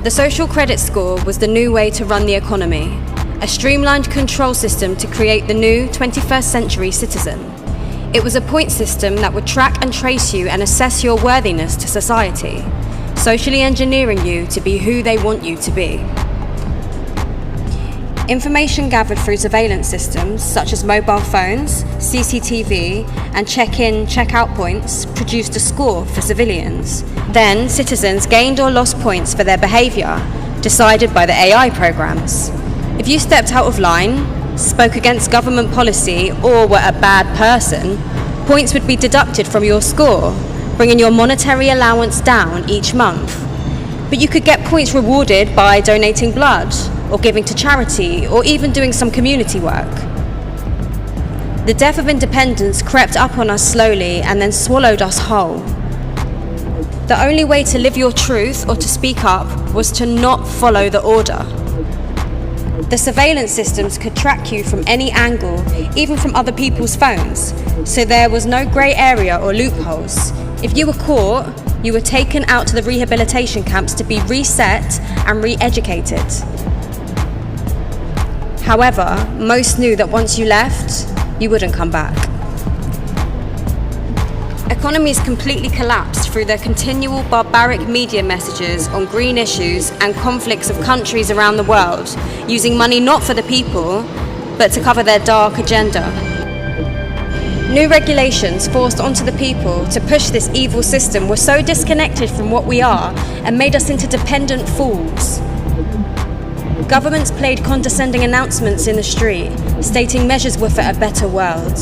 The social credit score was the new way to run the economy, a streamlined control system to create the new 21st century citizen. It was a point system that would track and trace you and assess your worthiness to society, socially engineering you to be who they want you to be. Information gathered through surveillance systems such as mobile phones, CCTV, and check-in, check-out points produced a score for civilians. Then, citizens gained or lost points for their behaviour, decided by the AI programs. If you stepped out of line, spoke against government policy, or were a bad person, points would be deducted from your score, bringing your monetary allowance down each month. But you could get points rewarded by donating blood, or giving to charity, or even doing some community work. The death of independence crept up on us slowly and then swallowed us whole. The only way to live your truth or to speak up was to not follow the order. The surveillance systems could track you from any angle, even from other people's phones, so there was no grey area or loopholes. If you were caught, you were taken out to the rehabilitation camps to be reset and re-educated. However, most knew that once you left, you wouldn't come back. Economies completely collapsed through their continual barbaric media messages on green issues and conflicts of countries around the world, using money not for the people, but to cover their dark agenda. New regulations forced onto the people to push this evil system were so disconnected from what we are and made us into dependent fools. Governments played condescending announcements in the street, stating measures were for a better world.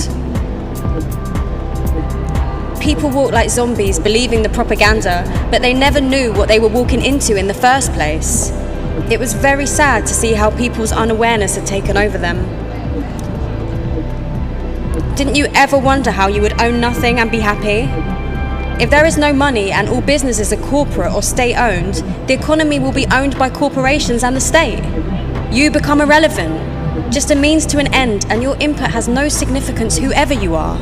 People walked like zombies, believing the propaganda, but they never knew what they were walking into in the first place. It was very sad to see how people's unawareness had taken over them. Didn't you ever wonder how you would own nothing and be happy? If there is no money and all businesses are corporate or state-owned, the economy will be owned by corporations and the state. You become irrelevant, just a means to an end, and your input has no significance whoever you are.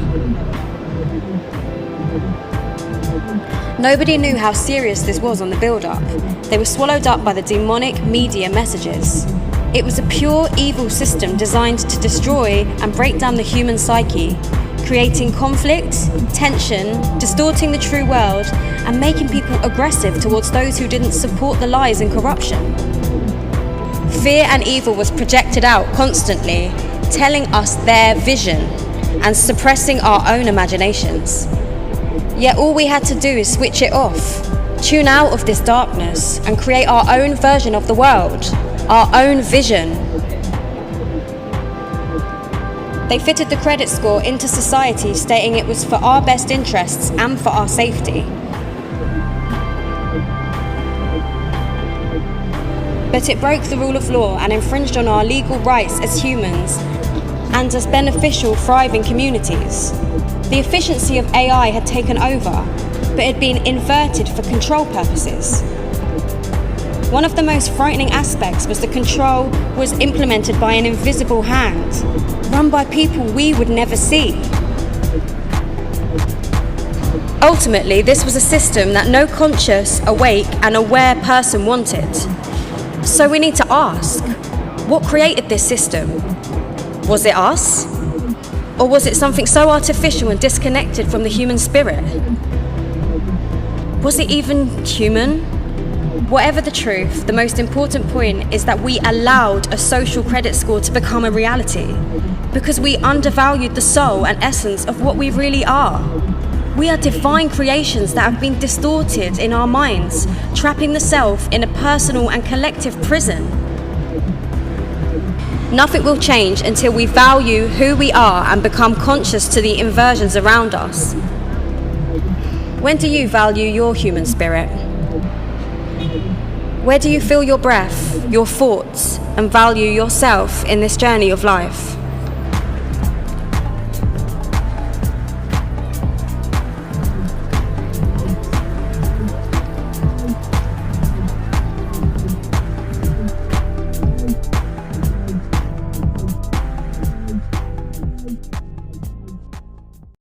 Nobody knew how serious this was on the build-up. They were swallowed up by the demonic media messages. It was a pure evil system designed to destroy and break down the human psyche, creating conflict, tension, distorting the true world, and making people aggressive towards those who didn't support the lies and corruption. Fear and evil was projected out constantly, telling us their vision and suppressing our own imaginations. Yet all we had to do is switch it off, tune out of this darkness, and create our own version of the world, our own vision. They fitted the credit score into society, stating it was for our best interests and for our safety. But it broke the rule of law and infringed on our legal rights as humans and as beneficial, thriving communities. The efficiency of AI had taken over, but had been inverted for control purposes. One of the most frightening aspects was the control was implemented by an invisible hand, run by people we would never see. Ultimately, this was a system that no conscious, awake, and aware person wanted. So we need to ask, what created this system? Was it us? Or was it something so artificial and disconnected from the human spirit? Was it even human? Whatever the truth, the most important point is that we allowed a social credit score to become a reality because we undervalued the soul and essence of what we really are. We are divine creations that have been distorted in our minds, trapping the self in a personal and collective prison. Nothing will change until we value who we are and become conscious to the inversions around us. When do you value your human spirit? Where do you feel your breath, your thoughts, and value yourself in this journey of life?